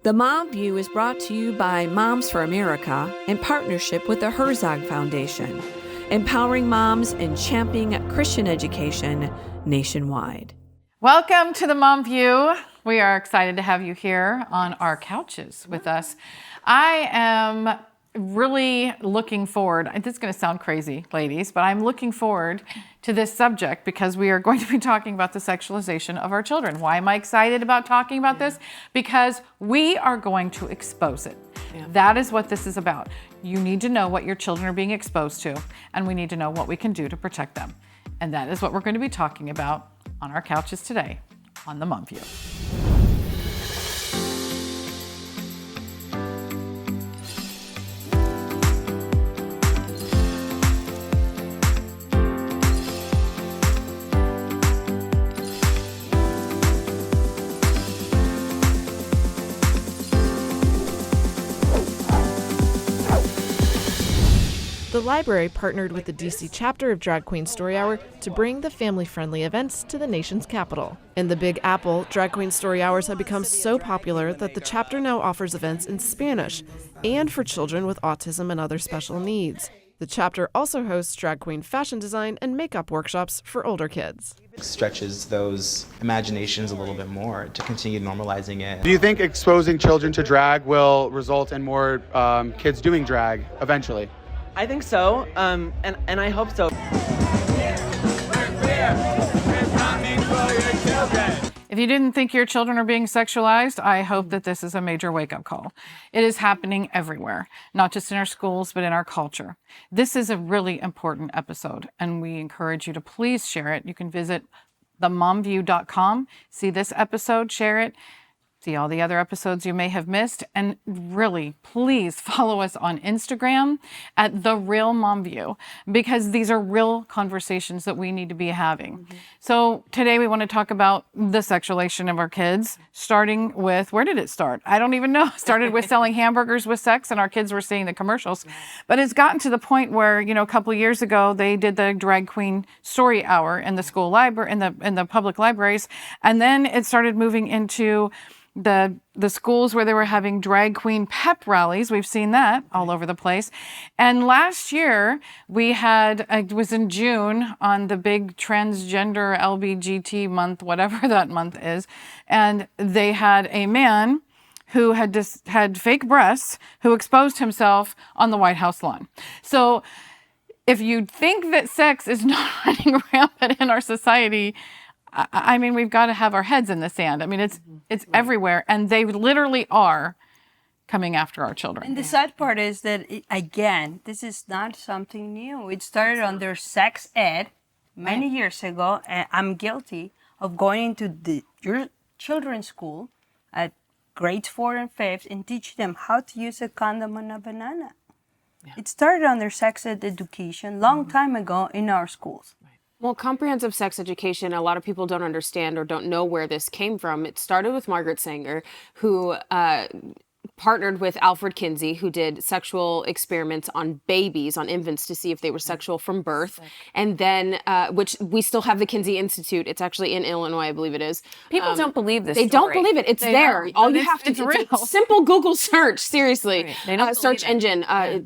The Mom View is brought to you by Moms for America in partnership with the Herzog Foundation, empowering moms and championing Christian education nationwide. Welcome to the Mom View. We are excited to have you here on our couches with us. I am really looking forward. This is going to sound crazy, ladies, but I'm looking forward to this subject because we are going to be talking about the sexualization of our children. Why am I excited about talking about this? Because we are going to expose it. Yeah. That is what this is about. You need to know what your children are being exposed to, and we need to know what we can do to protect them. And that is what we're going to be talking about on our couches today on the Mom View. The library partnered with the DC chapter of Drag Queen Story Hour to bring the family-friendly events to the nation's capital. In the Big Apple, Drag Queen Story Hours have become so popular that the chapter now offers events in Spanish and for children with autism and other special needs. The chapter also hosts drag queen fashion design and makeup workshops for older kids. Stretches those imaginations a little bit more to continue normalizing it. Do you think exposing children to drag will result in more kids doing drag eventually? I think so, and I hope so. If you didn't think your children are being sexualized, I hope that this is a major wake-up call. It is happening everywhere, not just in our schools, but in our culture. This is a really important episode, and we encourage you to please share it. You can visit themomview.com, see this episode, share it, see all the other episodes you may have missed, and really, please follow us on Instagram at The Real Mom View, because these are real conversations that we need to be having. Mm-hmm. So today we want to talk about the sexualization of our kids, starting with, where did it start? I don't even know. It started with selling hamburgers with sex, and our kids were seeing the commercials. But it's gotten to the point where, a couple of years ago, they did the Drag Queen Story Hour in the school library, in the public libraries, and then it started moving into the schools where they were having drag queen pep rallies. We've seen that all over the place. And last year we had, it was in June on the big transgender LBGT month, whatever that month is. And they had a man who had fake breasts who exposed himself on the White House lawn. So if you think that sex is not running rampant in our society, I mean, we've got to have our heads in the sand. I mean, it's everywhere, and they literally are coming after our children. And the sad part is that, again, this is not something new. It started under sex ed many years ago, and I'm guilty of going into your children's school at grades 4 and 5 and teaching them how to use a condom on a banana. Yeah. It started under sex ed education long time ago in our schools. Well, comprehensive sex education, a lot of people don't understand or don't know where this came from. It started with Margaret Sanger, who partnered with Alfred Kinsey, who did sexual experiments on babies, on infants, to see if they were sexual from birth. And then, which we still have the Kinsey Institute. It's actually in Illinois, I believe it is. People don't believe this They story. don't believe it. It's there. All you have to do is a simple Google search, seriously. Right. They don't search engine,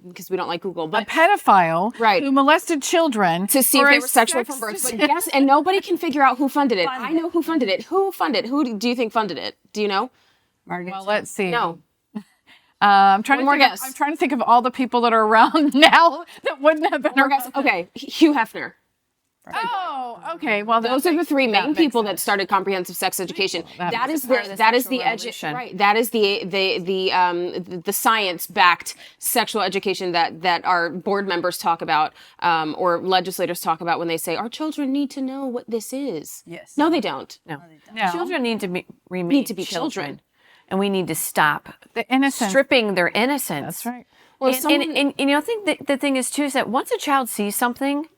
because we don't like Google. But a pedophile who molested children to see if they were sexual from birth. But guess, and nobody can figure out who funded it. I know who funded it. Who funded it? Who do you think funded it? Do you know? Margaret. Well, let's see. No. I'm trying to think of all the people that are around now that wouldn't have been around. Okay, Hugh Hefner. Oh, okay. Well, those are the three main people that started comprehensive sex education. That is the science-backed sexual education that our board members talk about, or legislators talk about when they say our children need to know what this is. Yes. No, they don't. No. Children need to be children. And we need to stop the innocence, stripping their innocence. That's right. Well, and I think the thing is too is that once a child sees something,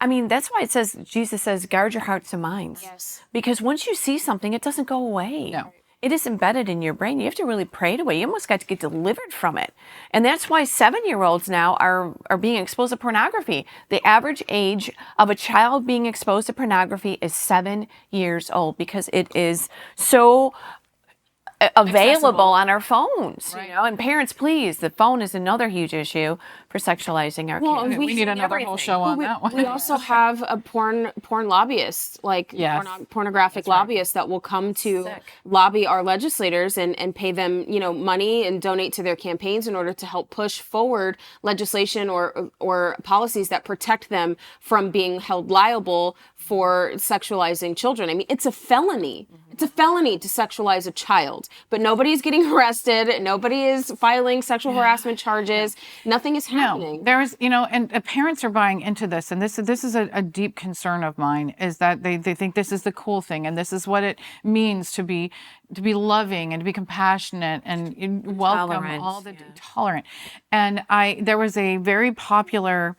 I mean, that's why Jesus says, guard your hearts and minds. Yes. Because once you see something, it doesn't go away. No. It is embedded in your brain. You have to really pray it away. You almost got to get delivered from it. And that's why 7-year-olds now are being exposed to pornography. The average age of a child being exposed to pornography is 7 years old because it is so available on our phones, you know. And parents, please, the phone is another huge issue for sexualizing our kids. We need another whole show on that one. We also have a porn lobbyists, like pornographic lobbyists that will come to lobby our legislators and pay them, you know, money and donate to their campaigns in order to help push forward legislation or policies that protect them from being held liable for sexualizing children. I mean, it's a felony. It's a felony to sexualize a child, but nobody's getting arrested. Nobody is filing sexual harassment charges. Nothing is happening. No, there's, you know, and parents are buying into this, and this is a deep concern of mine, is that they think this is the cool thing, and this is what it means to be loving and to be compassionate and welcome all the tolerant. And there was a very popular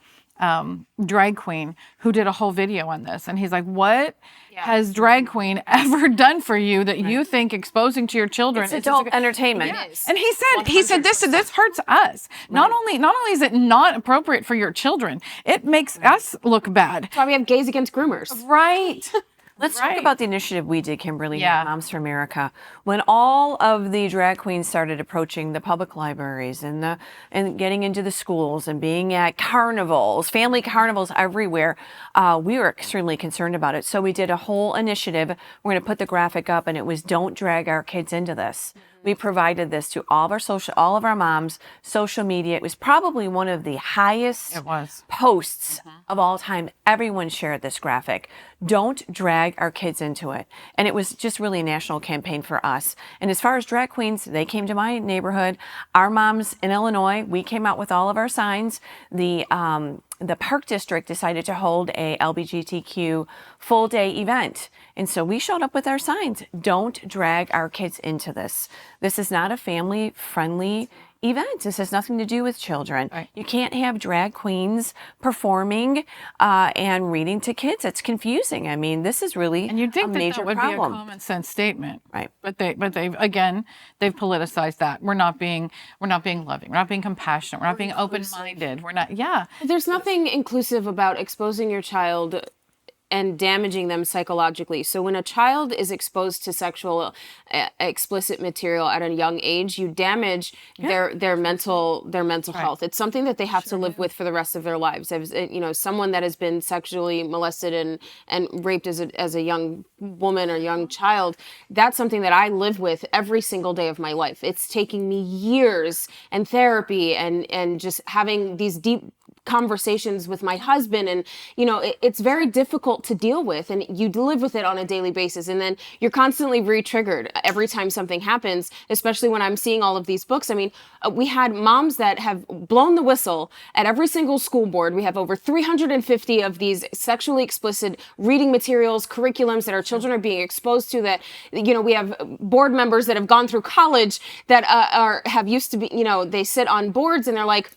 drag queen who did a whole video on this, and he's like, what has drag queen ever done for you that you think exposing to your children is adult entertainment? And he said this hurts us. Not only is it not appropriate for your children, it makes us look bad. That's why we have Gays Against Groomers. Right. Let's talk about the initiative we did, Kimberly, at Moms for America. When all of the drag queens started approaching the public libraries and getting into the schools and being at carnivals, family carnivals everywhere, we were extremely concerned about it. So we did a whole initiative. We're going to put the graphic up, and it was "Don't drag our kids into this." We provided this to all of our moms, social media. It was probably one of the highest posts of all time. Everyone shared this graphic. Don't drag our kids into it. And it was just really a national campaign for us. And as far as drag queens, they came to my neighborhood. Our moms in Illinois, we came out with all of our signs. The Park District decided to hold a LGBTQ full day event. And so we showed up with our signs. Don't drag our kids into this. This is not a family friendly event. This has nothing to do with children. Right. You can't have drag queens performing and reading to kids. It's confusing. I mean, this is really and you'd think a major that would problem. Be a common sense statement, right? But they've politicized that. We're not being loving. We're not being compassionate. We're not being open-minded. We're not. Yeah. There's nothing inclusive about exposing your child and damaging them psychologically. So when a child is exposed to sexual explicit material at a young age, you damage their mental health. It's something that they have to live with for the rest of their lives. As you know, someone that has been sexually molested and raped as a young woman or young child, that's something that I live with every single day of my life. It's taking me years and therapy and just having these deep conversations with my husband, and you know, it's very difficult to deal with, and you live with it on a daily basis, and then you're constantly re-triggered every time something happens, especially when I'm seeing all of these books. I mean, we had moms that have blown the whistle at every single school board. We have over 350 of these sexually explicit reading materials, curriculums that our children are being exposed to, that, you know, we have board members that have gone through college that have used to be, you know, they sit on boards and they're like,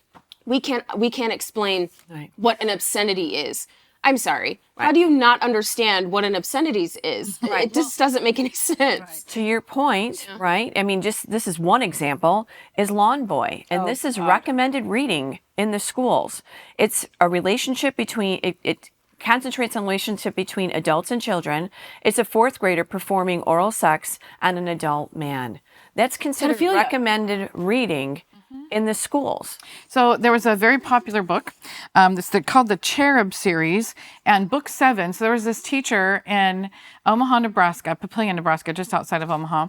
we can't explain what an obscenity is. I'm sorry. Right. How do you not understand what an obscenity is? Right. It just doesn't make any sense. Right. To your point, right? I mean, just this is one example, is Lawn Boy. And this is recommended reading in the schools. It's a relationship between, it concentrates on relationship between adults and children. It's a fourth grader performing oral sex on an adult man. That's considered recommended reading in the schools. So there was a very popular book called the Cherub series, and book 7. So there was this teacher in Omaha, Nebraska, Papillion, Nebraska, just outside of Omaha.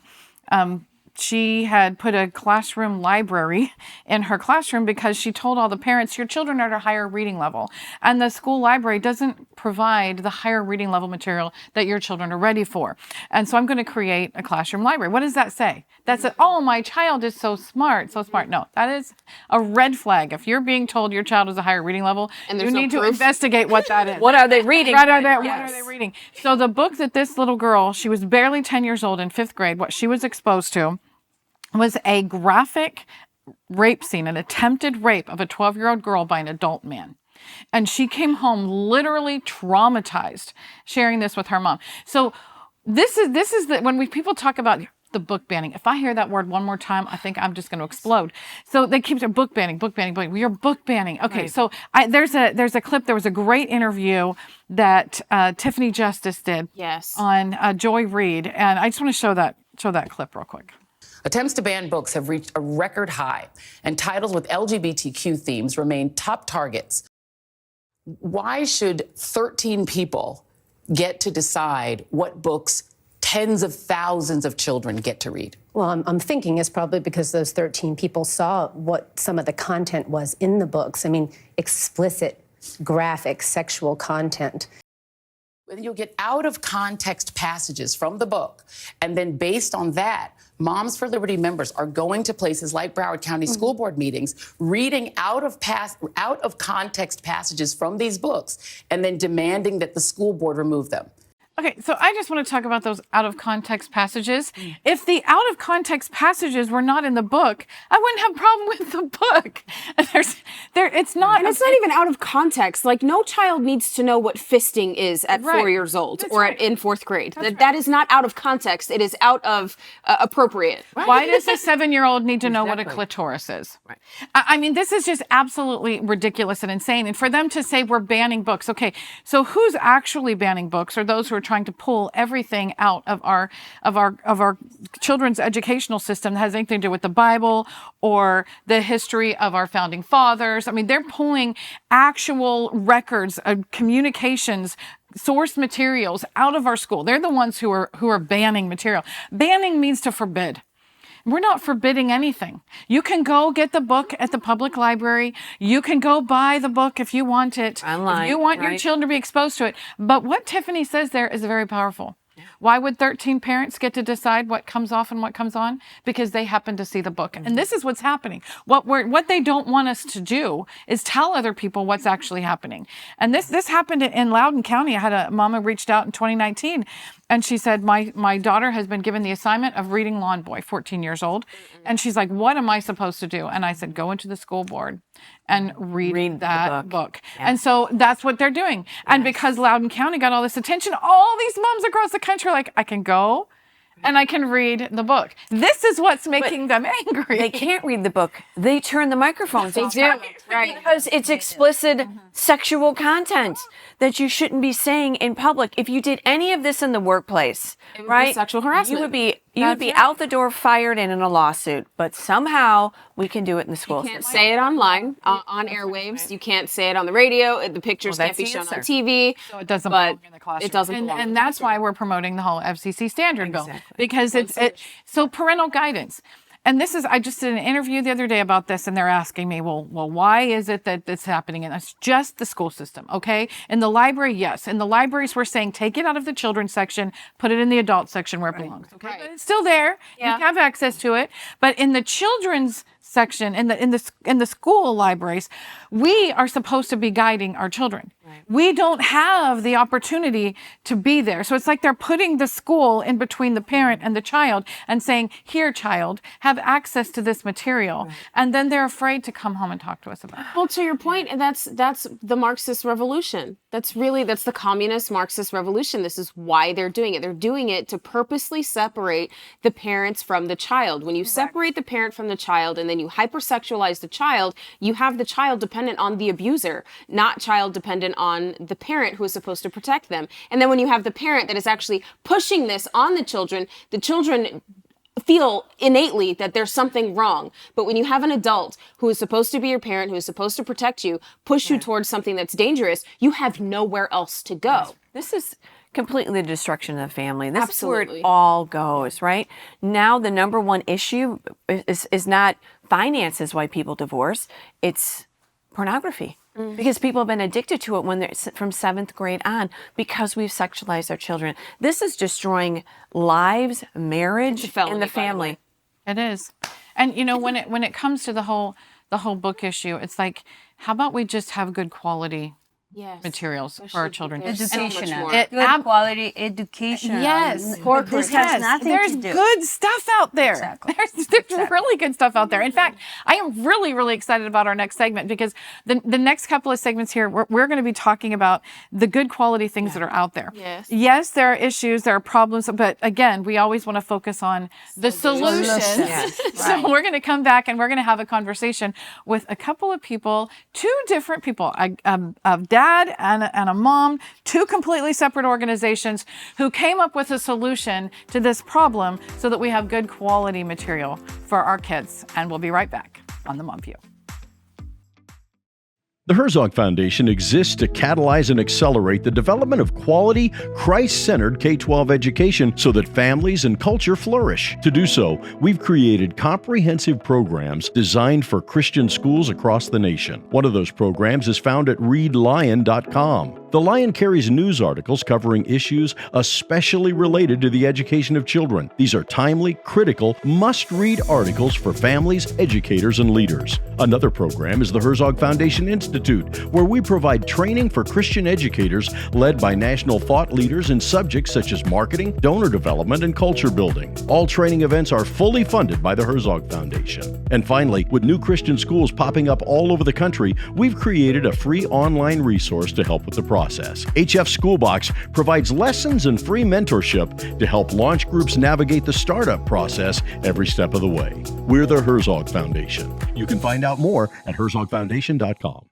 She had put a classroom library in her classroom because she told all the parents, your children are at a higher reading level. And the school library doesn't provide the higher reading level material that your children are ready for. And so I'm going to create a classroom library. What does that say? That's oh, my child is so smart, so smart. No, that is a red flag. If you're being told your child is a higher reading level, and you need to investigate what that is. What are they reading? What are they reading? So the book that this little girl, she was barely 10 years old in 5th grade, what she was exposed to was a graphic rape scene, an attempted rape of a 12-year-old girl by an adult man. And she came home literally traumatized, sharing this with her mom. So this is when people talk about the book banning. If I hear that word one more time, I think I'm just going to explode. So they keep saying book banning. We are book banning. Okay, right. So there's a clip. There was a great interview that Tiffany Justice did on Joy Reid, and I just want to show that clip real quick. Attempts to ban books have reached a record high, and titles with LGBTQ themes remain top targets. Why should 13 people get to decide what books tens of thousands of children get to read? Well, I'm thinking it's probably because those 13 people saw what some of the content was in the books. I mean, explicit, graphic, sexual content. You'll get out of context passages from the book, and then based on that, Moms for Liberty members are going to places like Broward County School Board meetings, reading out of context passages from these books, and then demanding that the school board remove them. Okay, so I just want to talk about those out of context passages. If the out of context passages were not in the book, I wouldn't have a problem with the book. It's not. And it's not even out of context. Like, no child needs to know what fisting is at 4 years old or in fourth grade. That is not out of context. It is out of appropriate. Why does a 7-year-old need to know what a clitoris is? Right. I mean, this is just absolutely ridiculous and insane. And for them to say we're banning books, okay, so who's actually banning books? Are those who are trying to pull everything out of our children's educational system that has anything to do with the Bible or the history of our founding fathers? I mean, they're pulling actual records of communications, source materials out of our school. They're the ones who are banning material. Banning means to forbid. We're not forbidding anything. You can go get the book at the public library. You can go buy the book if you want it. Online, if you want your children to be exposed to it. But what Tiffany says there is very powerful. Why would 13 parents get to decide what comes off and what comes on? Because they happen to see the book. And this is what's happening. What they don't want us to do is tell other people what's actually happening. And this happened in Loudoun County. I had a mama reached out in 2019, and she said, my daughter has been given the assignment of reading Lawn Boy, 14 years old. And she's like, what am I supposed to do? And I said, go into the school board and read that book. Yeah. And so that's what they're doing. Yes. And because Loudoun County got all this attention, all these moms across the country are like, I can go and I can read the book. This is what's making them angry. They can't read the book. They turn the microphones off. They do. Right. Because it's explicit sexual content that you shouldn't be saying in public. If you did any of this in the workplace, it would be sexual harassment. You would be out the door, fired, and in a lawsuit. But somehow we can do it in the school. You can't say it online, on airwaves. You can't say it on the radio. The pictures can't be shown on TV. So it doesn't belong in the classroom. It doesn't belong. And that's why we're promoting the whole FCC standard bill. Because so parental guidance. And this is, I just did an interview the other day about this, and they're asking me, well, why is it that it's happening? And it's just the school system, okay? In the library, yes. In the libraries, we're saying take it out of the children's section, put it in the adult section where it belongs, okay? Right. But it's still there. Yeah. You have access to it. But in the children's section, in the school libraries, we are supposed to be guiding our children. Right. We don't have the opportunity to be there. So it's like they're putting the school in between the parent and the child and saying, here, child, have access to this material. Right. And then they're afraid to come home and talk to us about it. Well, to your point, and that's the Marxist revolution. That's the communist Marxist revolution. This is why they're doing it. They're doing it to purposely separate the parents from the child. When you separate the parent from the child and then you hypersexualize the child, you have the child dependent on the abuser, not child dependent on the parent who is supposed to protect them. And then when you have the parent that is actually pushing this on the children feel innately that there's something wrong. But when you have an adult who is supposed to be your parent, who is supposed to protect you, push you towards something that's dangerous, you have nowhere else to go. This is completely the destruction of the family. This Absolutely. is where it all goes, right? Now the number one issue is not finances why people divorce, it's pornography. Because people have been addicted to it when they're from 7th grade on because we've sexualized our children. This is destroying lives, marriage, and the family. It is. And you know, when it comes to the whole book issue, it's like, how about we just have good quality materials for our children? Educational. Good quality education. Yes. This has nothing There's to do. good stuff out there. Exactly. There's really good stuff out there. In fact, I am really, really excited about our next segment because the next couple of segments here, we're going to be talking about the good quality things that are out there. Yes, there are issues, there are problems, but again, we always want to focus on the solutions. Yes. So we're going to come back and we're going to have a conversation with a couple of people, two different people, Deb dad and a mom, two completely separate organizations who came up with a solution to this problem so that we have good quality material for our kids. And we'll be right back on The Mom View. The Herzog Foundation exists to catalyze and accelerate the development of quality, Christ-centered K-12 education so that families and culture flourish. To do so, we've created comprehensive programs designed for Christian schools across the nation. One of those programs is found at readlion.com. The Lion carries news articles covering issues especially related to the education of children. These are timely, critical, must-read articles for families, educators, and leaders. Another program is the Herzog Foundation Institute, where we provide training for Christian educators led by national thought leaders in subjects such as marketing, donor development, and culture building. All training events are fully funded by the Herzog Foundation. And finally, with new Christian schools popping up all over the country, we've created a free online resource to help with the process. HF Schoolbox provides lessons and free mentorship to help launch groups navigate the startup process every step of the way. We're the Herzog Foundation. You can find out more at herzogfoundation.com.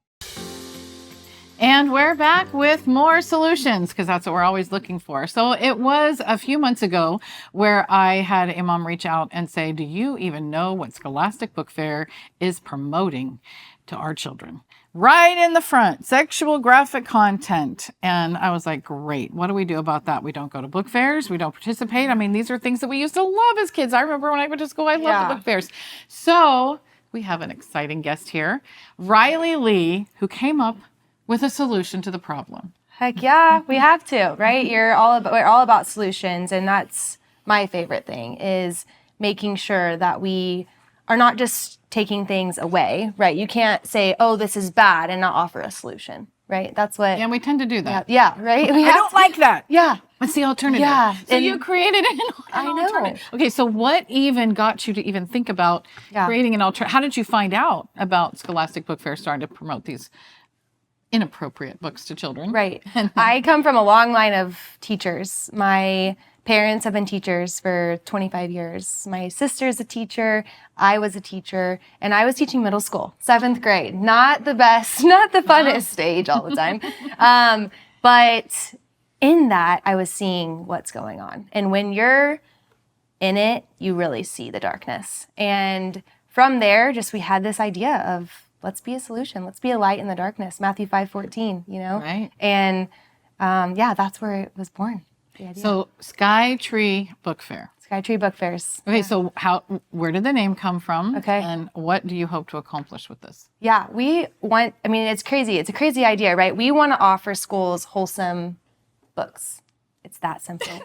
And we're back with more solutions because that's what we're always looking for. So it was a few months ago where I had a mom reach out and say, do you even know what Scholastic Book Fair is promoting to our children? Right in the front, sexual graphic content. And I was like, great. What do we do about that? We don't go to book fairs. We don't participate. I mean, these are things that we used to love as kids. I remember when I went to school, I loved the book fairs. So we have an exciting guest here, Riley Lee, who came up with a solution to the problem. Heck yeah, we have to, right? We're all about solutions, and that's my favorite thing, is making sure that we are not just taking things away, right? You can't say, oh, this is bad, and not offer a solution, right? That's what... Yeah, we tend to do that. Yeah, right? I don't like that. Yeah. What's the alternative? Yeah. So you created an alternative. Okay, so what even got you to even think about creating an alternative? How did you find out about Scholastic Book Fair starting to promote these inappropriate books to children? Right. I come from a long line of teachers. My parents have been teachers for 25 years. My sister's a teacher. I was a teacher, and I was teaching middle school, 7th grade. Not the best, not the funnest stage all the time. But in that, I was seeing what's going on. And when you're in it, you really see the darkness. And from there, we had this idea of, let's be a solution. Let's be a light in the darkness. Matthew 5:14, you know? Right. And that's where it was born. So Sky Tree Book Fair. Sky Tree Book Fairs. Okay, so where did the name come from? Okay. And what do you hope to accomplish with this? Yeah, it's crazy. It's a crazy idea, right? We want to offer schools wholesome books. It's that simple.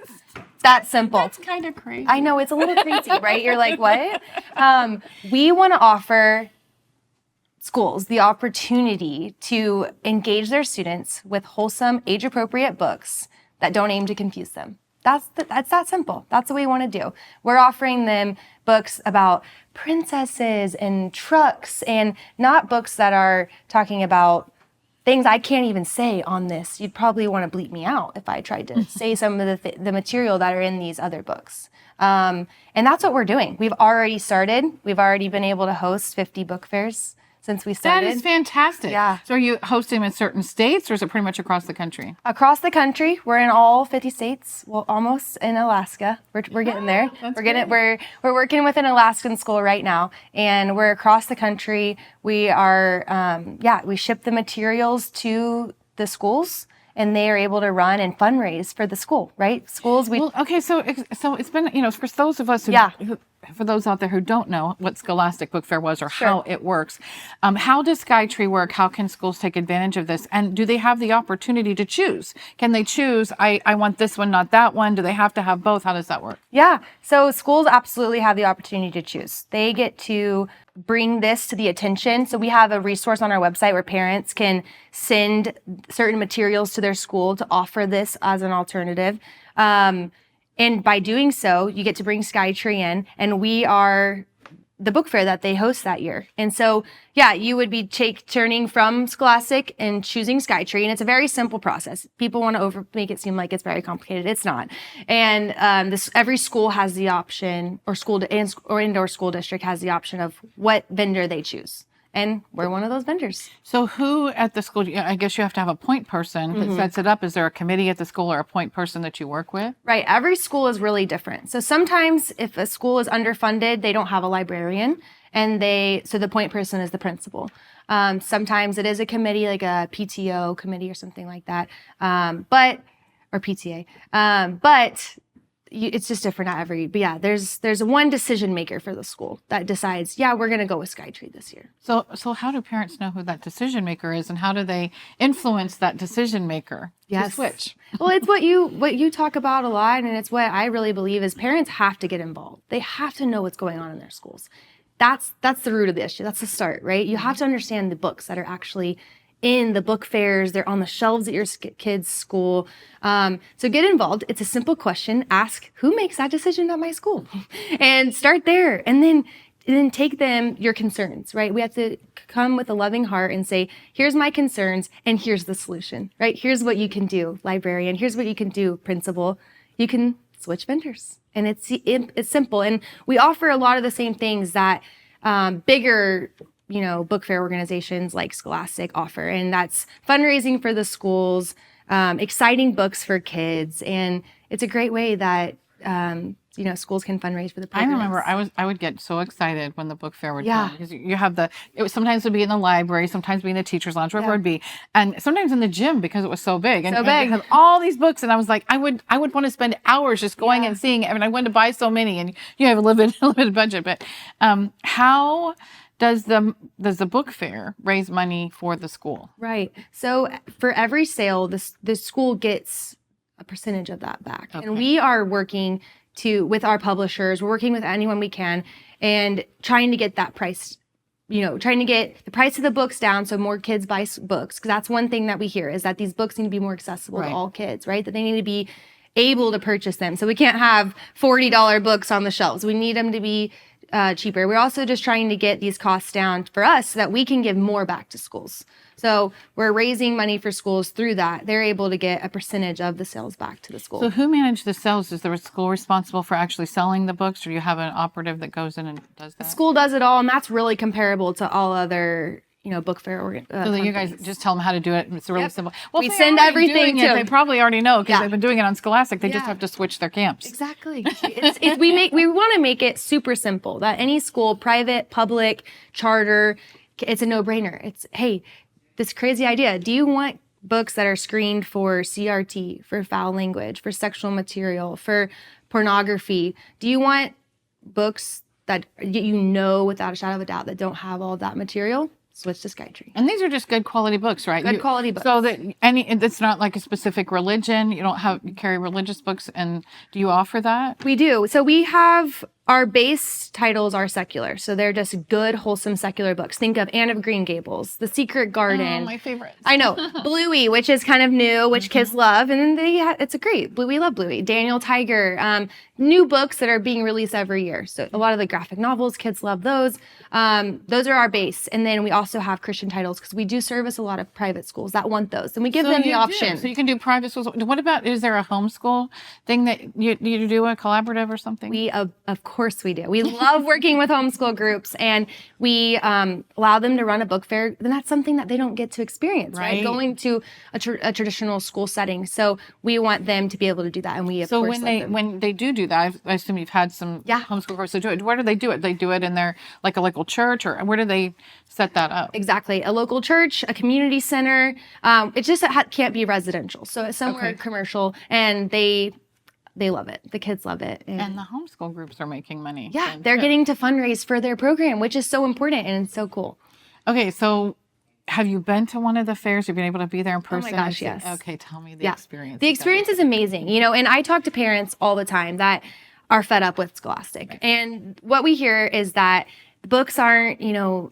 That simple. That's kind of crazy. I know, it's a little crazy, right? You're like, what? We want to offer schools the opportunity to engage their students with wholesome, age-appropriate books that don't aim to confuse them. That's that simple. That's what we want to do. We're offering them books about princesses and trucks, and not books that are talking about things I can't even say on this. You'd probably want to bleep me out if I tried to say some of the material that are in these other books. And that's what we're doing. We've already started. We've already been able to host 50 book fairs since we started. That is fantastic. Yeah. So are you hosting them in certain states, or is it pretty much across the country? Across the country. We're in all 50 states. Well, almost in Alaska. We're getting there. We're working with an Alaskan school right now, and we're across the country. We are we ship the materials to the schools, and they are able to run and fundraise for the school, right? Schools. Okay, so it's been, for those of us for those out there who don't know what Scholastic Book Fair was or how it works, how does Skytree work? How can schools take advantage of this? And do they have the opportunity to choose? Can they choose, I want this one, not that one? Do they have to have both? How does that work? Yeah, so schools absolutely have the opportunity to choose. They get to bring this to the attention. So we have a resource on our website where parents can send certain materials to their school to offer this as an alternative. And by doing so, you get to bring Skytree in, and we are the book fair that they host that year. And so, you would be turning from Scholastic and choosing Skytree, and it's a very simple process. People want to make it seem like it's very complicated. It's not. And every school has the option, or indoor school district has the option of what vendor they choose. And we're one of those vendors. So who at the school, I guess you have to have a point person that sets it up. Is there a committee at the school or a point person that you work with? Right. Every school is really different. So sometimes if a school is underfunded, they don't have a librarian, and so the point person is the principal. Sometimes it is a committee, like a PTO committee or something like that. Or PTA. It's just different at but yeah, there's one decision maker for the school that decides, yeah, we're going to go with Skytree this year. So how do parents know who that decision maker is, and how do they influence that decision maker to switch? Well, it's what you talk about a lot, and it's what I really believe is parents have to get involved. They have to know what's going on in their schools. That's the root of the issue. That's the start, right? You have to understand the books that are actually in the book fairs. They're on the shelves at your kids' school. So get involved. It's a simple question. Ask, who makes that decision at my school? And start there. And then take them your concerns, right? We have to come with a loving heart and say, here's my concerns and here's the solution, right? Here's what you can do, librarian. Here's what you can do, principal. You can switch vendors. And it's simple. And we offer a lot of the same things that bigger book fair organizations like Scholastic offer, and that's fundraising for the schools, exciting books for kids, and it's a great way that schools can fundraise for the programs. I remember I would get so excited when the book fair would come, because you have sometimes it would be in the library, sometimes be in the teacher's lounge, wherever it would be, and sometimes in the gym because it was so big. And they have all these books, and I was like, I would want to spend hours just going and seeing it. I mean, I wanted to buy so many, and you have a limited budget, but how does the book fair raise money for the school? Right. So for every sale, the school gets a percentage of that back. Okay. And we are working with our publishers, we're working with anyone we can, and trying to get that price, trying to get the price of the books down so more kids buy books. Because that's one thing that we hear, is that these books need to be more accessible to all kids, right? That they need to be able to purchase them. So we can't have $40 books on the shelves. We need them to be cheaper. We're also just trying to get these costs down for us so that we can give more back to schools. So we're raising money for schools through that. They're able to get a percentage of the sales back to the school. So who manages the sales? Is the school responsible for actually selling the books, or do you have an operative that goes in and does that? The school does it all, and that's really comparable to all other book fair so that you guys just tell them how to do it. It's really simple. Well, we send everything to them. They probably already know because they've been doing it on Scholastic. They just have to switch their camps. Exactly. We want to make it super simple that any school, private, public, charter, it's a no-brainer. It's, hey, this crazy idea. Do you want books that are screened for CRT, for foul language, for sexual material, for pornography? Do you want books that without a shadow of a doubt that don't have all that material? Switch to Skytree. And these are just good quality books, right? Good quality books. So that it's not like a specific religion. You don't carry religious books, and do you offer that? We do. So we have our base titles are secular. So they're just good, wholesome secular books. Think of Anne of Green Gables, The Secret Garden. Oh, my favorites. I know. Bluey, which is kind of new, which kids love. And then it's a great, Bluey, love Bluey. Daniel Tiger, new books that are being released every year. So a lot of the graphic novels, kids love those. Those are our base. And then we also have Christian titles because we do service a lot of private schools that want those. And we give them the option. So you can do private schools. What about, is there a homeschool thing that you do, a collaborative or something? We, of course we do. We love working with homeschool groups, and we allow them to run a book fair. And that's something that they don't get to experience, right? Going to a traditional school setting. So we want them to be able to do that. And we, of course, when they do that, I assume you've had some homeschool courses do it. Where do they do it? They do it in their, like a local church, or where do they set that up? Exactly. A local church, a community center. It just can't be residential. So it's somewhere commercial, and they love it. The kids love it. And the homeschool groups are making money. Yeah, they're getting to fundraise for their program, which is so important and it's so cool. Okay, so have you been to one of the fairs? Have you been able to be there in person? Oh my gosh, yes. Okay, tell me the experience. The experience is amazing, and I talk to parents all the time that are fed up with Scholastic. Right. And what we hear is that books aren't,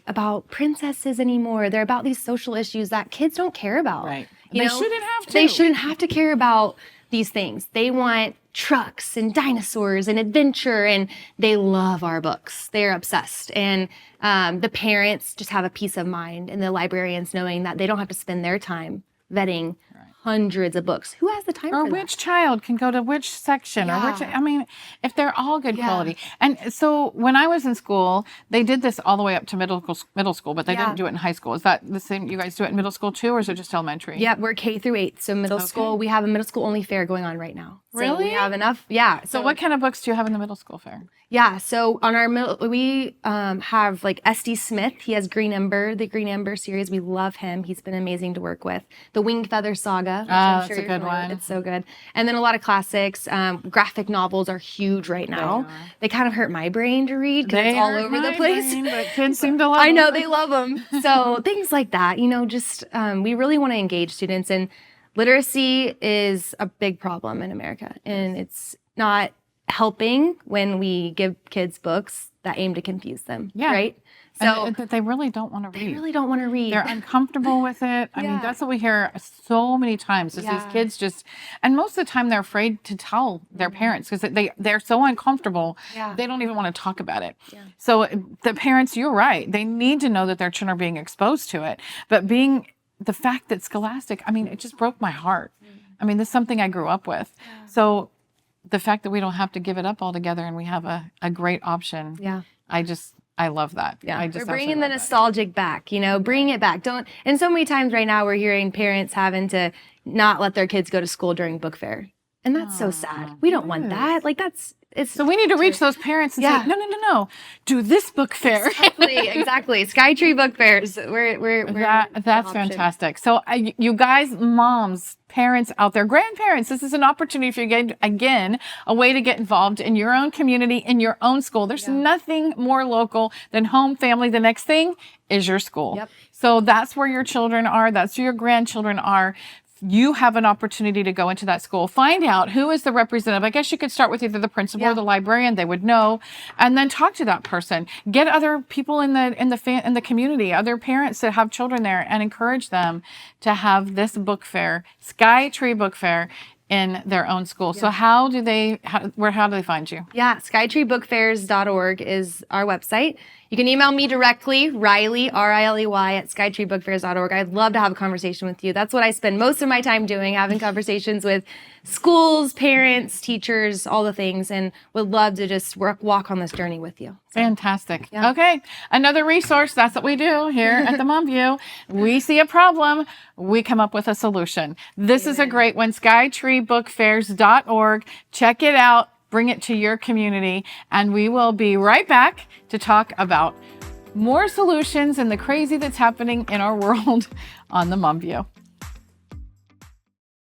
about princesses anymore. They're about these social issues that kids don't care about. Right. They shouldn't have to. They shouldn't have to care about these things. They want trucks and dinosaurs and adventure, and they love our books. They're obsessed. And the parents just have a peace of mind, and the librarians knowing that they don't have to spend their time vetting hundreds of books. Who has the time Or for which child can go to which section or which, I mean, if they're all good quality. And so when I was in school, they did this all the way up to middle school, but they didn't do it in high school. Is that the same? You guys do it in middle school too, or is it just elementary? Yeah, we're K through 8. So middle school, we have a middle school only fair going on right now. So Really? we have enough. Yeah. So what kind of books do you have in the middle school fair? Yeah, so on our we have like SD Smith. He has Green Ember, the Green Ember series. We love him. He's been amazing to work with. The Winged Feather Saga. Which I'm sure that's a good one. It's so good. And then a lot of classics. Graphic novels are huge right now. They kind of hurt my brain to read because it's all over the place. But kids seem to love I know, them. they love them. So things like that, you know, just we really want to engage students. And literacy is a big problem in America. And it's not helping when we give kids books that aim to confuse them, right? So and they really don't want to read. They really don't want to read. They're uncomfortable with it. I mean, that's what we hear so many times is these kids just, and most of the time they're afraid to tell their parents because they're so uncomfortable. They don't even want to talk about it. So the parents, you're right. They need to know that their children are being exposed to it. But the fact that Scholastic, I mean, it just broke my heart. I mean, this is something I grew up with. So the fact that we don't have to give it up altogether and we have a great option. I love that. Yeah, we're bringing the nostalgic back, you know, bring it back. And so many times right now we're hearing parents having to not let their kids go to school during book fair. And that's so sad. We don't want that. Like so we need to reach those parents and say, no, do this book fair. Exactly. Skytree book fairs. That's fantastic. So you guys, moms, parents out there, grandparents, this is an opportunity for you again, a way to get involved in your own community, in your own school. There's nothing more local than home, family. The next thing is your school. So that's where your children are. That's where your grandchildren are. You have an opportunity to go into that school, find out who is the representative. I guess you could start with either the principal or the librarian. They would know, and then talk to that person. Get other people in the community, other parents that have children there, and encourage them to have this book fair, Skytree Book Fair, in their own school. So how do they find you? Yeah, skytreebookfairs.org is our website. You can email me directly, Riley, R-I-L-E-Y, at skytreebookfairs.org. I'd love to have a conversation with you. That's what I spend most of my time doing, having conversations with schools, parents, teachers, all the things, and would love to just walk on this journey with you. Fantastic. Okay, another resource. That's what we do here at the Mom View. We see a problem, we come up with a solution. This is a great one, skytreebookfairs.org. Check it out. Bring it to your community, and we will be right back to talk about more solutions and the crazy that's happening in our world on the Mom View.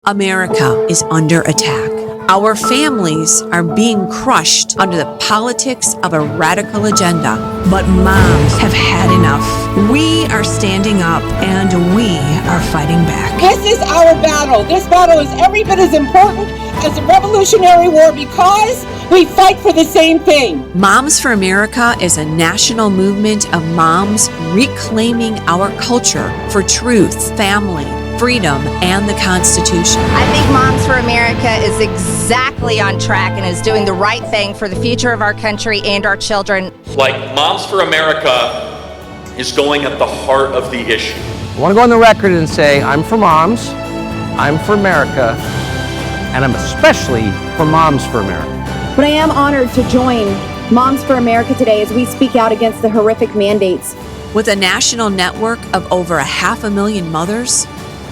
America is under attack. Our families are being crushed under the politics of a radical agenda. But moms have had enough. We are standing up and we are fighting back. This is our battle. This battle is every bit as important as the Revolutionary War because we fight for the same thing. Moms for America is a national movement of moms reclaiming our culture for truth, family, freedom, and the Constitution. I think Moms for America is exactly on track and is doing the right thing for the future of our country and our children. Like Moms for America is going at the heart of the issue. I want to go on the record and say I'm for moms, I'm for America, and I'm especially for Moms for America. But I am honored to join Moms for America today as we speak out against the horrific mandates. With a national network of over 500,000 mothers,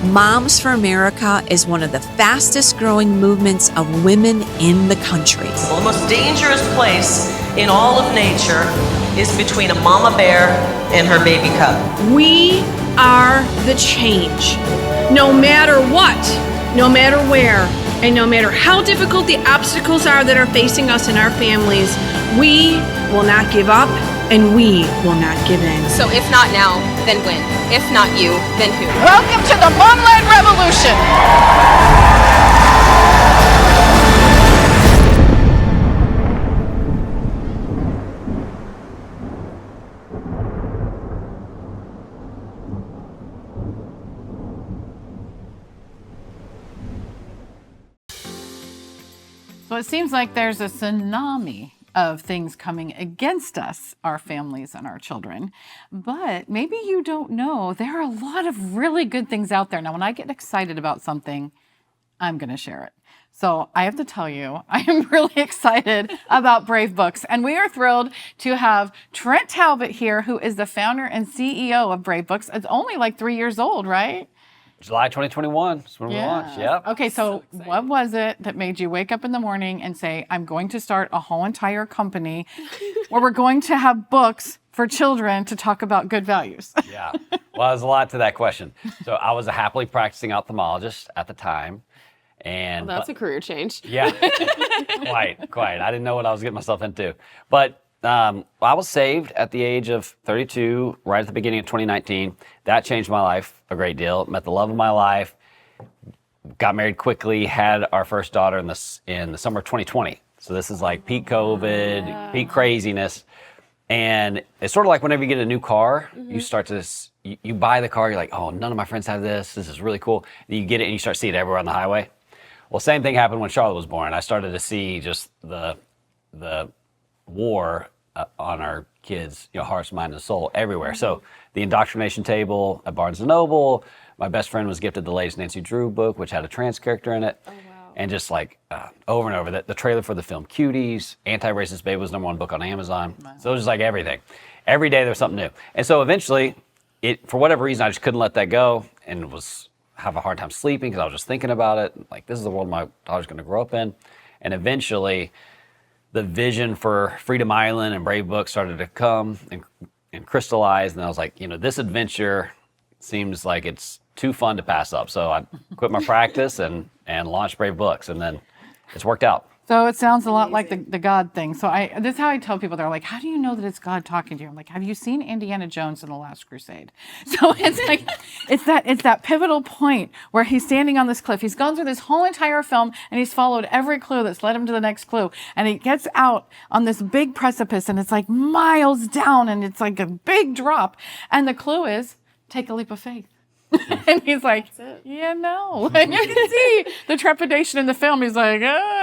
Moms for America is one of the fastest growing movements of women in the country. The most dangerous place in all of nature is between a mama bear and her baby cub. We are the change. No matter what, no matter where, and no matter how difficult the obstacles are that are facing us and our families, we will not give up and we will not give in. So if not now, then when? If not you, then who? Welcome to the Mom-Led Revolution. So it seems like there's a tsunami of things coming against us, our families and our children. But maybe you don't know, there are a lot of really good things out there. Now, when I get excited about something, I'm going to share it. So I have to tell you, I am really excited about Brave Books. And we are thrilled to have Trent Talbot here, who is the founder and CEO of Brave Books. It's only like 3 years old, right? July 2021 is when we launched. Yep. Okay, so what was it that made you wake up in the morning and say, I'm going to start a whole entire company where we're going to have books for children to talk about good values? Yeah. Well, there's a lot to that question. So I was a happily practicing ophthalmologist at the time. And well, that's a career change. Yeah, quite. I didn't know what I was getting myself into. But I was saved at the age of 32, right at the beginning of 2019. That changed my life a great deal. Met the love of my life, got married quickly, had our first daughter in the summer of 2020. So this is like peak COVID, peak craziness. And it's sort of like whenever you get a new car, you start to, you buy the car, you're like, oh, none of my friends have this. This is really cool. And you get it and you start seeing it everywhere on the highway. Well, same thing happened when Charlotte was born. I started to see just the war on our kids, hearts, mind, and soul everywhere. So the indoctrination table at Barnes & Noble, my best friend was gifted the latest Nancy Drew book, which had a trans character in it. Oh, wow. And just like over and over, the trailer for the film Cuties, Anti-Racist Babe was #1 book on Amazon. Wow. So it was just like everything. Every day there was something new. And so eventually, for whatever reason, I just couldn't let that go and have a hard time sleeping because I was just thinking about it. Like, this is the world my daughter's going to grow up in. And eventually, the vision for Freedom Island and Brave Books started to come and crystallize. And I was like, this adventure seems like it's too fun to pass up. So I quit my practice and launched Brave Books. And then it's worked out. So it sounds a lot like the God thing. So this is how I tell people, they're like, how do you know that it's God talking to you? I'm like, have you seen Indiana Jones in The Last Crusade? So it's like, it's that pivotal point where he's standing on this cliff. He's gone through this whole entire film and he's followed every clue that's led him to the next clue. And he gets out on this big precipice and it's like miles down and it's like a big drop. And the clue is, take a leap of faith. And he's like, yeah, no. And you can see the trepidation in the film. He's like,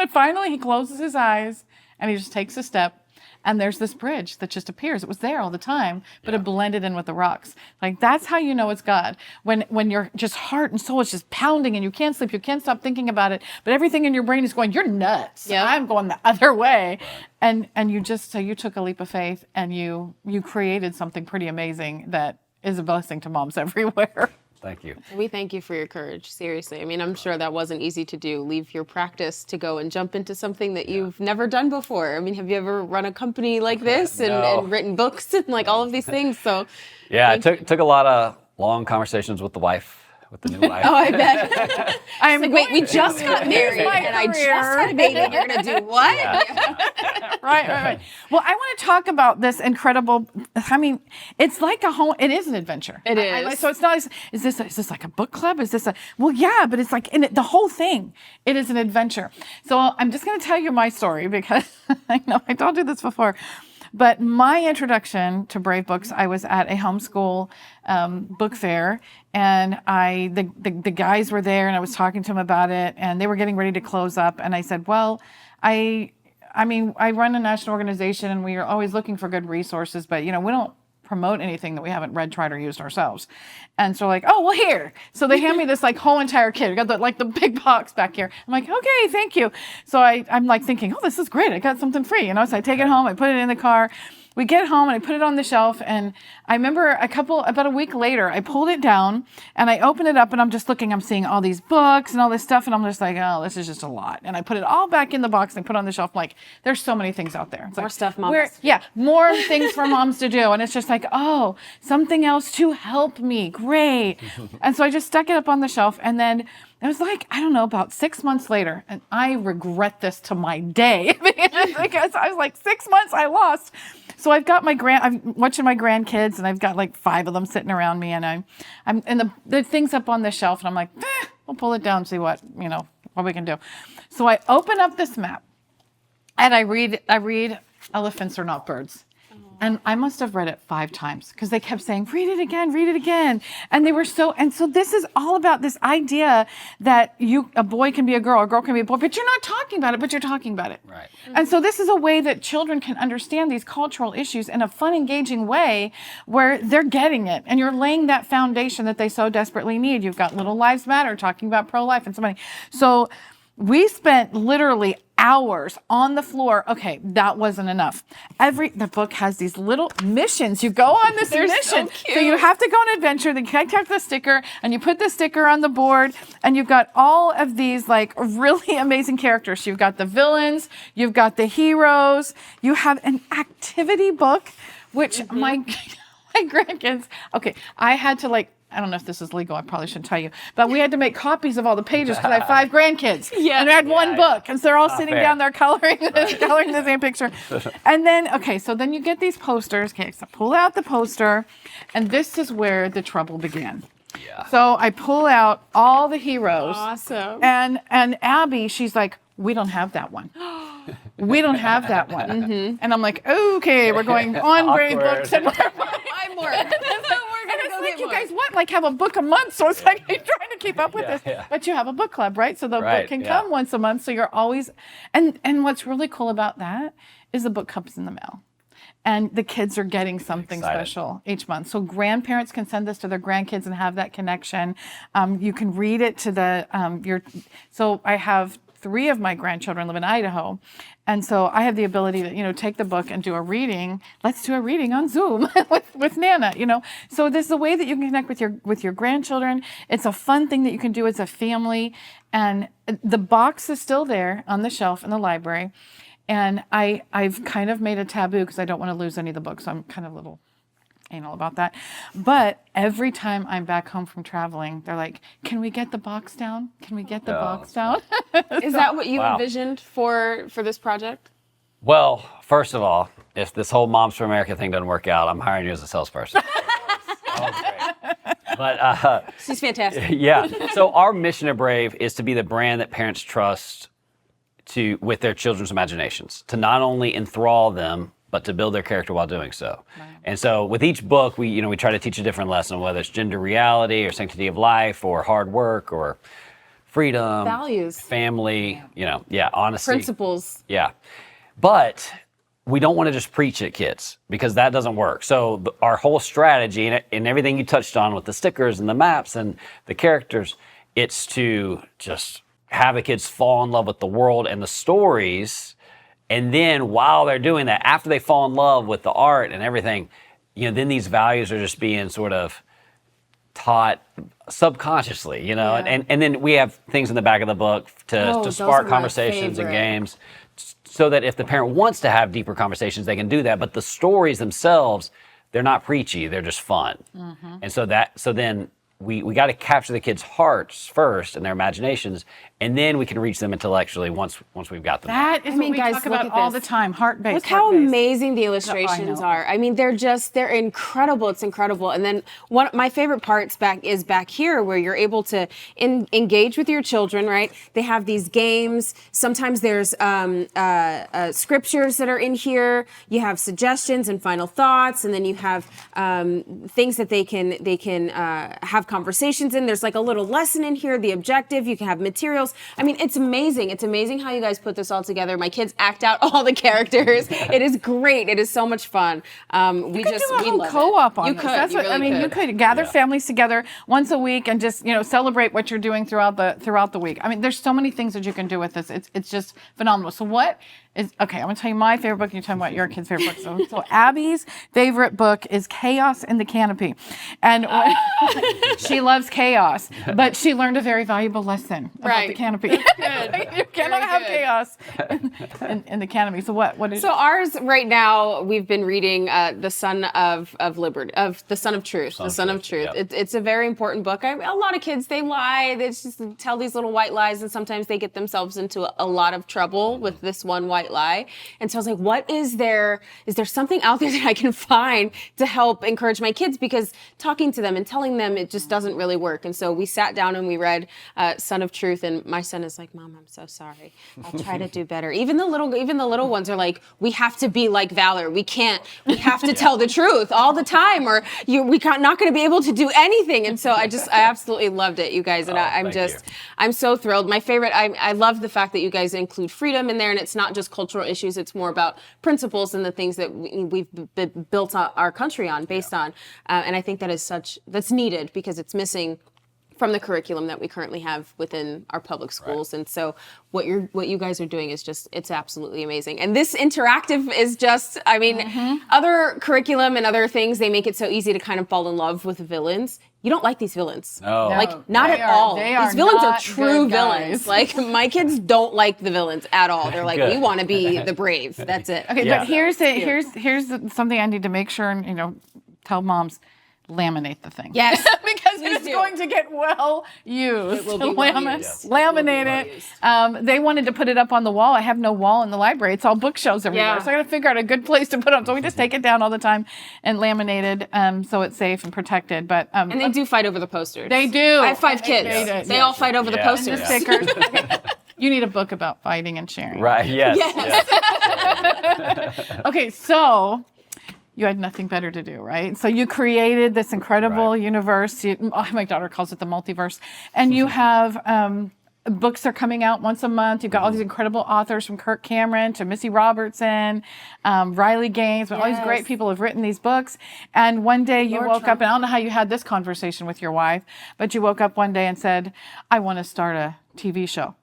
finally he closes his eyes and he just takes a step. And there's this bridge that just appears. It was there all the time, but it blended in with the rocks. Like, that's how you know it's God. When your just heart and soul is just pounding and you can't sleep, you can't stop thinking about it, but everything in your brain is going, you're nuts. Yeah. I'm going the other way. Right. And you took a leap of faith and you created something pretty amazing that is a blessing to moms everywhere. Thank you. We thank you for your courage, seriously. I mean, I'm sure that wasn't easy to do, leave your practice to go and jump into something that you've never done before. I mean, have you ever run a company like this and written books and like all of these things? So yeah, it took a lot of long conversations with the wife. With the new wife. Oh, I bet. I'm like, wait, we just got married and I just had a baby. You're going to do what? Yeah. Right. Well, I want to talk about this incredible, I mean, it's like it is an adventure. It is. So it's not, is this like a book club? Is this well, yeah, but it's like, the whole thing, it is an adventure. So I'm just going to tell you my story because I know I told you this before. But my introduction to Brave Books, I was at a homeschool book fair, and the guys were there, and I was talking to them about it, and they were getting ready to close up, and I said, well, I run a national organization, and we are always looking for good resources, but we don't promote anything that we haven't read, tried, or used ourselves. And so like, oh, well, here. So they hand me this like whole entire kit. We got the big box back here. I'm like, okay, thank you. So I'm like thinking, oh, this is great. I got something free, So I take it home, I put it in the car. We get home and I put it on the shelf, and I remember about a week later, I pulled it down and I opened it up and I'm just looking, I'm seeing all these books and all this stuff, and I'm just like, oh, this is just a lot. And I put it all back in the box and put it on the shelf. I'm like, there's so many things out there. It's more like, stuff moms. More things for moms to do. And it's just like, oh, something else to help me. Great. And so I just stuck it up on the shelf, and then it was like, I don't know, about 6 months later, and I regret this to my day because I was like, 6 months I lost. So I've got I'm watching my grandkids, and I've got like 5 of them sitting around me, and I'm and the thing's up on the shelf, and I'm like, we'll pull it down and see what we can do. So I open up this map, and I read elephants are not birds. And I must have read it 5 times because they kept saying, read it again, read it again. And they were so this is all about this idea that a boy can be a girl can be a boy, but you're not talking about it, but you're talking about it. Right. And so this is a way that children can understand these cultural issues in a fun, engaging way where they're getting it. And you're laying that foundation that they so desperately need. You've got Little Lives Matter talking about pro-life and so many. So we spent literally hours on the floor. Okay, that wasn't enough. The book has these little missions. You go on this mission. So you have to go on an adventure. Then you connect the sticker, and you put the sticker on the board, and you've got all of these like really amazing characters. You've got the villains, you've got the heroes, you have an activity book, which my grandkids, okay, I had to I don't know if this is legal. I probably shouldn't tell you. But we had to make copies of all the pages because I have 5 grandkids. And I had one book. And so they're all sitting down there coloring the same picture. And then, so then you get these posters. Okay, so pull out the poster. And this is where the trouble began. Yeah. So I pull out all the heroes. Awesome. And Abby, she's like, we don't have that one. We don't have that one. Mm-hmm. And I'm like, okay, we're going on grade books. And I'm more. You guys have a book a month, so it's like you're trying to keep up with this. Yeah. But you have a book club, right? So the book can come once a month, so you're always and what's really cool about that is the book comes in the mail. And the kids are getting something special each month. So grandparents can send this to their grandkids and have that connection. You can read it to so I have 3 of my grandchildren live in Idaho. And so I have the ability to, take the book and do a reading. Let's do a reading on Zoom with Nana, So this is a way that you can connect with your grandchildren. It's a fun thing that you can do as a family. And the box is still there on the shelf in the library. And I've kind of made a taboo because I don't want to lose any of the books. So I'm kind of a little anal about that. But every time I'm back home from traveling, they're like, can we get the box down? Can we get the box down? Is that what you envisioned for this project? Well, first of all, if this whole Moms for America thing doesn't work out, I'm hiring you as a salesperson. But she's fantastic. Yeah. So our mission at Brave is to be the brand that parents trust with their children's imaginations, to not only enthrall them, but to build their character while doing so. Right. And so with each book, we try to teach a different lesson, whether it's gender reality or sanctity of life or hard work or freedom, values, family, honesty, principles. Yeah. But we don't want to just preach at kids because that doesn't work. So our whole strategy and everything you touched on with the stickers and the maps and the characters, it's to just have the kids fall in love with the world and the stories. And then while they're doing that, after they fall in love with the art and everything, then these values are just being sort of taught subconsciously, and then we have things in the back of the book to spark conversations and games so that if the parent wants to have deeper conversations, they can do that. But the stories themselves, they're not preachy, they're just fun. Mm-hmm. And so then we got to capture the kids' hearts first and their imaginations, and then we can reach them intellectually once we've got them. That is what we talk about all the time, heart-based. Look how amazing the illustrations are. I mean, they're incredible. It's incredible. And then one of my favorite parts is back here where you're able to engage with your children, right? They have these games. Sometimes there's scriptures that are in here. You have suggestions and final thoughts, and then you have things that they can have conversations in. There's like a little lesson in here, the objective. You can have materials. I mean, it's amazing. It's amazing how you guys put this all together. My kids act out all the characters. It is great. It is so much fun. We could do a whole co-op on this. That's what I mean. You could gather families together once a week and just celebrate what you're doing throughout the week. I mean, there's so many things that you can do with this. It's just phenomenal. So what is okay? I'm gonna tell you my favorite book. And you're talking about your kid's favorite book. So Abby's favorite book is Chaos in the Canopy, and she loves chaos, but she learned a very valuable lesson about the canopy. You cannot have chaos in the canopy. So what is? So ours right now, we've been reading the Son of Liberty, the Son of Truth, the Son of Truth. Yep. It's a very important book. A lot of kids, they lie. They just tell these little white lies, and sometimes they get themselves into a lot of trouble with this one white white lie. And so I was like, what is there something out there that I can find to help encourage my kids? Because talking to them and telling them, it just doesn't really work. And so we sat down and we read Son of Truth, and my son is like, Mom, I'm so sorry. I'll try to do better. Even the little ones are like, we have to be like Valor. We have to tell the truth all the time, or we're not going to be able to do anything. And so I absolutely loved it, you guys. And I'm so thrilled. My favorite, I love the fact that you guys include freedom in there, and it's not just cultural issues. It's more about principles and the things that we've built our country on, based on. And I think that's needed, because it's missing from the curriculum that we currently have within our public schools. Right. And so what you guys are doing is it's absolutely amazing. And this interactive is just, other curriculum and other things, they make it so easy to kind of fall in love with villains. You don't like these villains. No. Like, not at all. These villains are true villains. Like, my kids don't like the villains at all. They're like, we want to be the brave. That's it. Okay, but here's something I need to make sure and, tell moms. Laminate the thing. Yes. Because it's going to get well used. It will be laminate it. They wanted to put it up on the wall. I have no wall in the library. It's all bookshelves everywhere. So I got to figure out a good place to put them. So we just take it down all the time and laminate it so it's safe and protected. But and they do fight over the posters. They do. I have 5 kids. They all fight over the posters. And the stickers. Okay. You need a book about fighting and sharing. Right, yes. Okay, so you had nothing better to do, right? So you created this incredible universe. My daughter calls it the multiverse. And you have books are coming out once a month. You've got all these incredible authors, from Kirk Cameron to Missy Robertson, Riley Gaines. All these great people have written these books. And one day you woke up, and I don't know how you had this conversation with your wife, but you woke up one day and said, I want to start a TV show.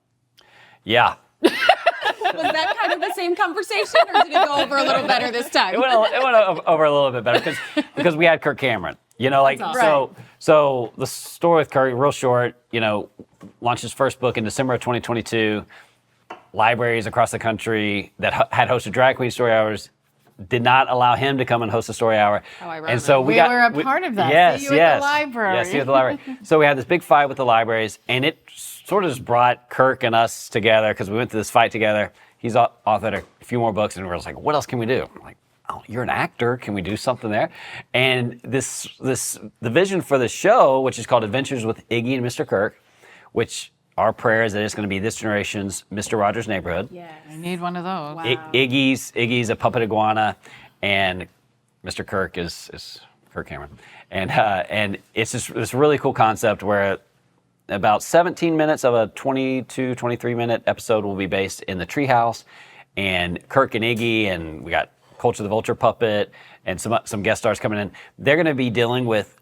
Yeah. Was that kind of the same conversation, or did it go over a little better this time? It went over a little bit better because we had Kirk Cameron. So the story with Kirk, real short, launched his first book in December of 2022. Libraries across the country that had hosted drag queen story hours did not allow him to come and host a story hour. And so we were a part of that. Yes, See you at the library. Yes, see you at the library. So we had this big fight with the libraries, and it sort of just brought Kirk and us together, because we went through this fight together. He's authored a few more books, and we're just like, what else can we do? I'm like, oh, you're an actor. Can we do something there? And the vision for the show, which is called Adventures with Iggy and Mr. Kirk, which our prayer is that it's going to be this generation's Mr. Rogers' Neighborhood. Yes. I need one of those. Wow. Iggy's a puppet iguana, and Mr. Kirk is Kirk Cameron. And it's this really cool concept where about 17 minutes of a 22, 23-minute episode will be based in the treehouse, and Kirk and Iggy, and we got Culture the Vulture puppet, and some guest stars coming in. They're going to be dealing with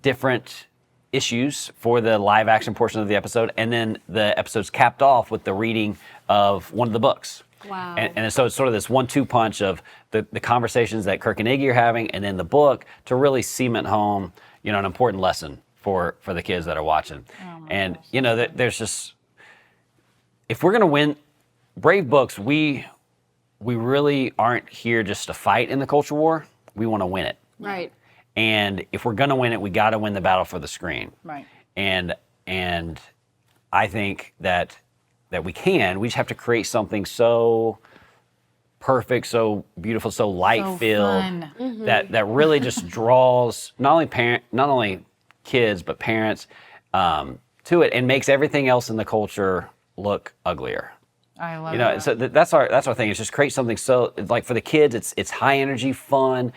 different issues for the live action portion of the episode, and then the episode's capped off with the reading of one of the books. Wow. And so it's sort of this 1-2 punch of the conversations that Kirk and Iggy are having, and then the book to really cement home, an important lesson for the kids that are watching. And there's just, if we're going to win Brave Books, we really aren't here just to fight in the culture war. We want to win it. Right. And if we're going to win it, we got to win the battle for the screen. Right. And I think that we can. We just have to create something so perfect, so beautiful, so light-filled, that really just draws not only kids but parents to it, and makes everything else in the culture look uglier. I love that. So that's our thing. It's just create something so, like, for the kids, it's high energy, fun.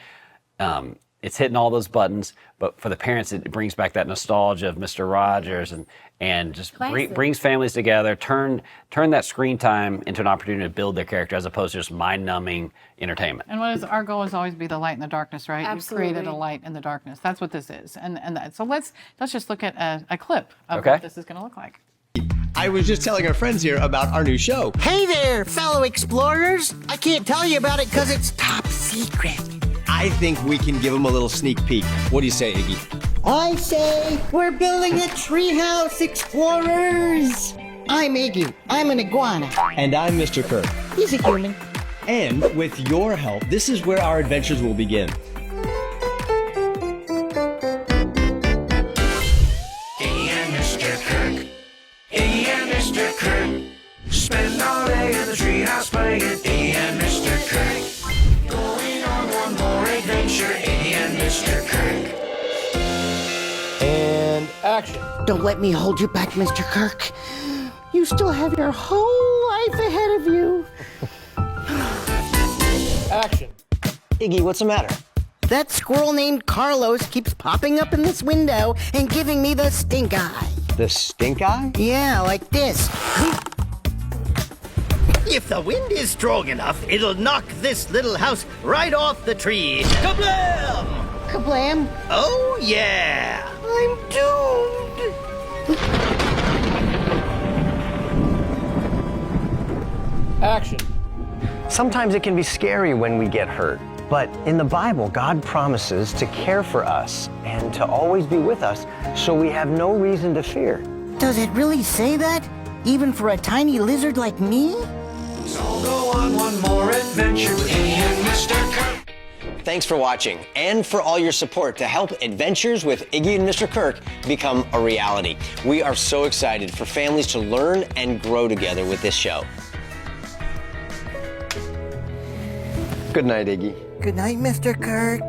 It's hitting all those buttons, but for the parents, it brings back that nostalgia of Mr. Rogers and just brings families together. Turn that screen time into an opportunity to build their character, as opposed to just mind-numbing entertainment. And our goal is always be the light in the darkness, right? Absolutely. You've created a light in the darkness. That's what this is. So let's just look at a clip of what this is going to look like. I was just telling our friends here about our new show. Hey there, fellow explorers. I can't tell you about it because it's top secret. I think we can give them a little sneak peek. What do you say, Iggy? I say we're building a treehouse, explorers. I'm Iggy. I'm an iguana. And I'm Mr. Kirk. He's a human. And with your help, this is where our adventures will begin. Iggy and Mr. Kirk. Iggy and Mr. Kirk. Spend all day in the treehouse playing Action. Don't let me hold you back, Mr. Kirk. You still have your whole life ahead of you. Action. Iggy, what's the matter? That squirrel named Carlos keeps popping up in this window and giving me the stink eye. The stink eye? Yeah, like this. If the wind is strong enough, it'll knock this little house right off the tree. Kablam! Kablam? Oh, yeah! I'm doomed. Action. Sometimes it can be scary when we get hurt. But in the Bible, God promises to care for us and to always be with us, so we have no reason to fear. Does it really say that? Even for a tiny lizard like me? So go on one more adventure with Iggy and Mr. Kirk. Thanks for watching and for all your support to help Adventures with Iggy and Mr. Kirk become a reality. We are so excited for families to learn and grow together with this show. Good night, Iggy. Good night, Mr. Kirk.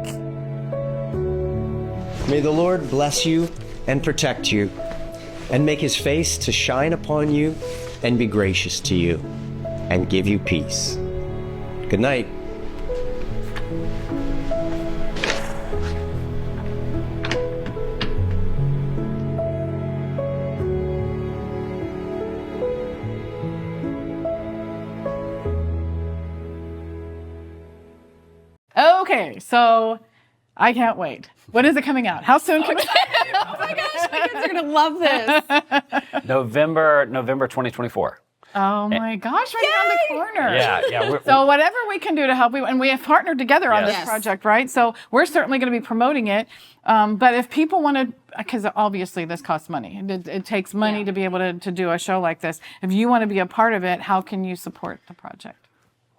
May the Lord bless you and protect you, and make his face to shine upon you and be gracious to you, and give you peace. Good night. Okay, so I can't wait. When is it coming out? How soon can Oh my gosh, my kids are going to love this. November 2024. Oh my gosh, right around the corner. Yeah. So whatever we can do to help you, and we have partnered together on this Yes. project, right? So we're certainly going to be promoting it. But if people want to, because obviously this costs money. It takes money to be able to do a show like this. If you want to be a part of it, how can you support the project?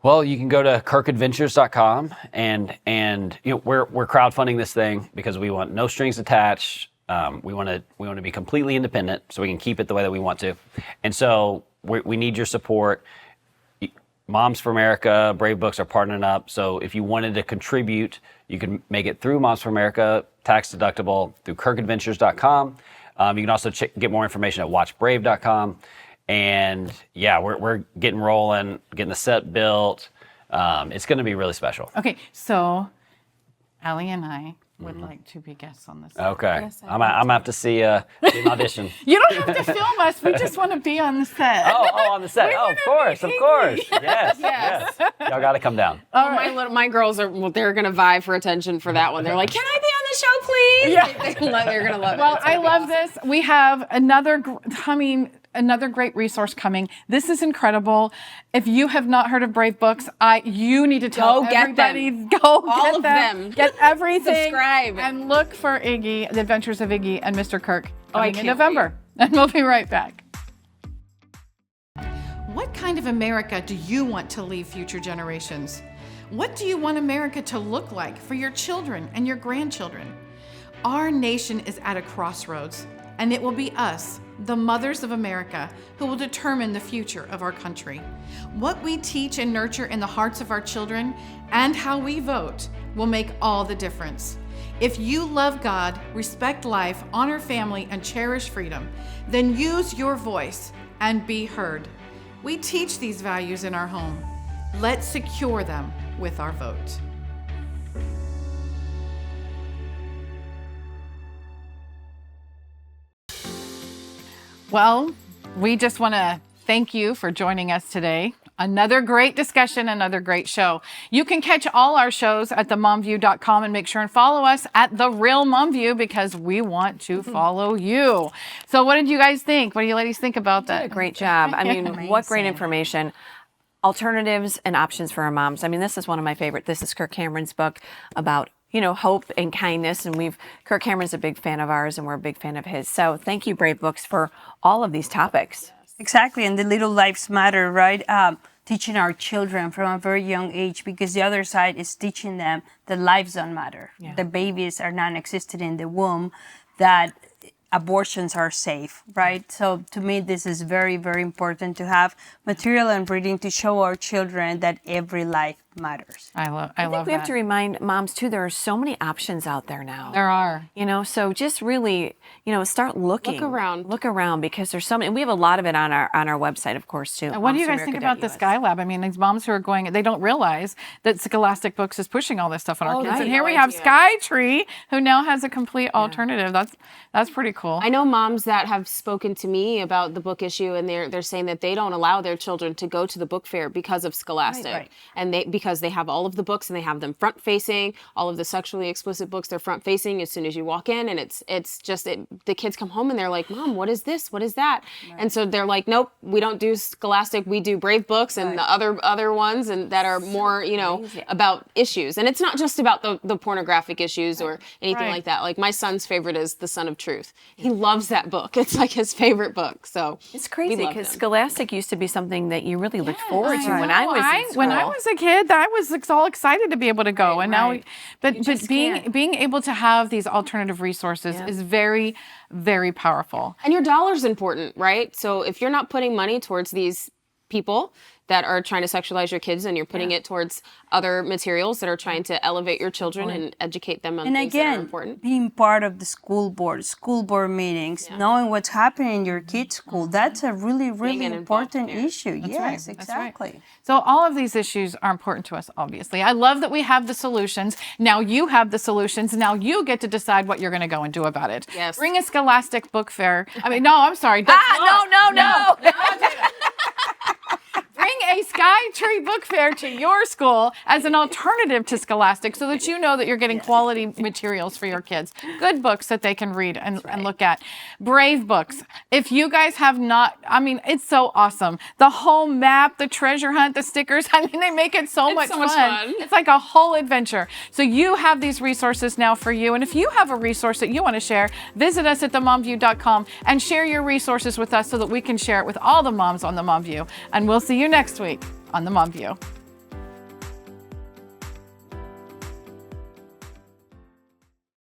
Well, you can go to kirkadventures.com and you know we're crowdfunding this thing because we want no strings attached. We want to be completely independent so we can keep it the way that we want to. And so we need your support. Moms for America, Brave Books are partnering up. So if you wanted to contribute, you can make it through Moms for America, tax deductible, through kirkadventures.com. You can also get more information at watchbrave.com. And yeah, we're getting rolling, getting the set built. It's going to be really special. Okay, so Allie and I would like to be guests on this. Okay, Yes, I'm gonna have to see an audition. You don't have to film us. We just want to be on the set. Oh, on the set. Oh, of course. Yes. Y'all got to come down. Oh, my girls they're going to vie for attention for that one. They're like, can I be on the show, please? Yeah. They're going to love it. Well, I love this. We have another great resource coming. This is incredible. If you have not heard of Brave Books, you need to tell everybody. Go get them. Get everything. Subscribe. And look for Iggy, The Adventures of Iggy and Mr. Kirk coming in can't November. And we'll be right back. What kind of America do you want to leave future generations? What do you want America to look like for your children and your grandchildren? Our nation is at a crossroads, and it will be us, the mothers of America, who will determine the future of our country. What we teach and nurture in the hearts of our children and how we vote will make all the difference. If you love God, respect life, honor family, and cherish freedom, then use your voice and be heard. We teach these values in our home. Let's secure them with our vote. Well, we just want to thank you for joining us today. Another great discussion, another great show. You can catch all our shows at themomview.com and make sure and follow us at The Real Momview because we want to follow you. So what did you guys think? What do you ladies think about that? You did a great job. I mean, what great information. Alternatives and options for our moms. I mean, this is one of my favorite. This is Kirk Cameron's book about hope and kindness. And Kirk Cameron's a big fan of ours and we're a big fan of his. So thank you, Brave Books, for all of these topics. Exactly. And the little lives matter, right? Teaching our children from a very young age, because the other side is teaching them that lives don't matter. Yeah. The babies are non-existent in the womb, that abortions are safe, right? So to me, this is very, very important to have material and reading to show our children that every life matters. I I think love we have that. to remind moms too, there are so many options out there now. There are. You know, so just really, start looking. Look around because there's so many, and we have a lot of it on our website, of course, too. And what do you guys think about the Sky Lab? I mean, these moms who are going, they don't realize that Scholastic Books is pushing all this stuff on our kids. And here we have Sky Tree, who now has a complete alternative. That's pretty cool. I know moms that have spoken to me about the book issue, and they're saying that they don't allow their children to go to the book fair because of Scholastic, and because they have all of the books and they have them front facing. All of the sexually explicit books, they're front facing as soon as you walk in, and it's just the kids come home and they're like, "Mom, what is this? What is that?" And so they're like, "Nope, we don't do Scholastic. We do Brave Books and the other ones, and that are more about issues. And it's not just about the pornographic issues or anything like that. Like my son's favorite is The Son of Truth. He loves that book. It's like his favorite book. So it's crazy because Scholastic used to be something that you really looked forward to when I was in school. When I was a kid, I was all excited to be able to go, and now, but being able to have these alternative resources is very, very powerful. And your dollar's important, right? So if you're not putting money towards these people that are trying to sexualize your kids, and you're putting it towards other materials that are trying to elevate your children and educate them on things that are important. Being part of the school board meetings, knowing what's happening in your kids' school, that's a really, really important issue. Yes, exactly. So all of these issues are important to us, obviously. I love that we have the solutions. Now you have the solutions. Now you get to decide what you're going to go and do about it. Yes. Bring a Scholastic book fair. I mean, no, I'm sorry. No. Bring a Sky Tree book fair to your school as an alternative to Scholastic so that you know that you're getting quality materials for your kids. Good books that they can read and look at. Brave books. If you guys have not, I mean, it's so awesome. The whole map, the treasure hunt, the stickers, I mean, they make it so much fun. It's like a whole adventure. So you have these resources now for you. And if you have a resource that you want to share, visit us at themomview.com and share your resources with us so that we can share it with all the moms on the Mom View. And we'll see you next week on the Mom View.